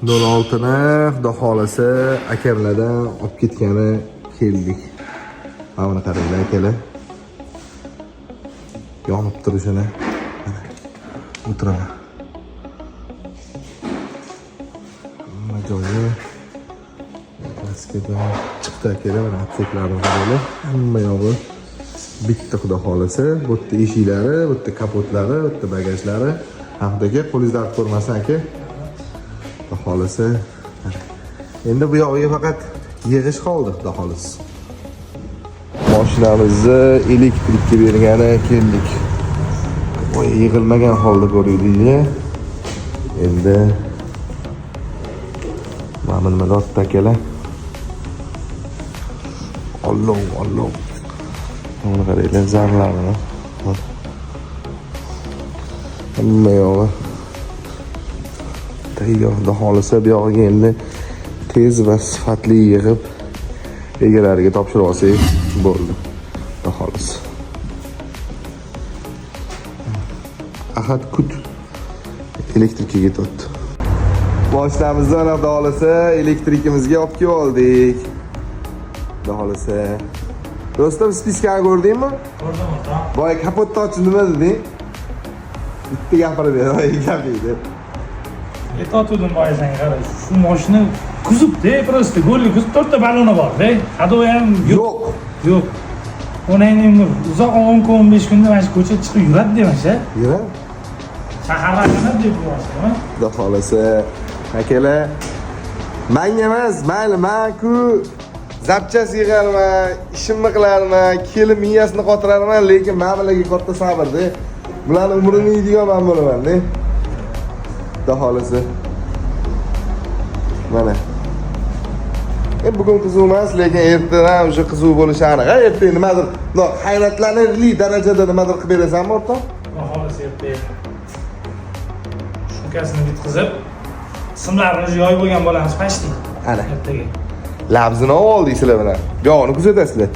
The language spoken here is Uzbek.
06ni xudo xolasa akamlardan olib ketgani keldik. Mana buni qaranglar akalar. Yonib turishini. O'tiraman. Hamma joyi maskada chiqdi akalar, mana atseklarini qaranglar. Hamma yog'i bitta xudo xolasa. Bu yerda eshiklari, bu yerda kapotlari, bu yerda bagajlari. Hamdagi qo'lingizda olib ko'rmasin aka. Xudo xolasa. Endi bu yog'iga faqat yig'ish qoldi, xudo xolasa. Mashinamizni elektrikka bergani keldik. Voy, yig'ilmagan holda ko'rdingiz. Endi mana nima dotda akalar. Alloh. Mana qaranglar zarlarini. Hamma yog'i tayyor. Xudo xolasa bu yog'iga endi tez va sifatli yig'ib egalariga topshirib olsak bo'ldi. Xudo xolasa. Ahad kut elektrikka ketyapti. Boshlamizdan xudo xolasa elektrikimizga olib kelib oldik. Xudo xolasa. Do'stim, spiskani ko'rdingmi? Ko'rdim ota. Voy, kapotni ochib nima deding? Bitta gapirib ber, voy, gapirdi. Aytotgandim boysan, qara, shu mashina kuzovda, просто go'lli kuzov 4 ta baloni bor-da. Hadovi ham Yo'q. Yo'q. O'nayning uzoq 10-15 kunda mana shu ko'cha chiqib yuradi demasha. Yura. Shaharlarga deb yurasizmi? Xudo xolasa, akalar. Menga emas, mayli, men-ku zapchas yig'arman, ishimni qilarman, kelib miyasini qotirarman, lekin men bilan katta sabrda. Bularning umrini yeydigan men bo'laman-da. Xudo xolasa. Mana. Bugun qiziq emas, lekin ertadan o'sha qiziq bo'lishi aniq. Erta nimadir, hayratlanarli darajada nimadir qilib berasanmi, o'rtoq? Xudo xolasa erta. Shukasini bitkizib, simlarni yoyib bo'lgan bo'lamiz pashti. Ana. Ertaga. Labzini oldiysizlar bilan. Yog'ini kuzatasizlar.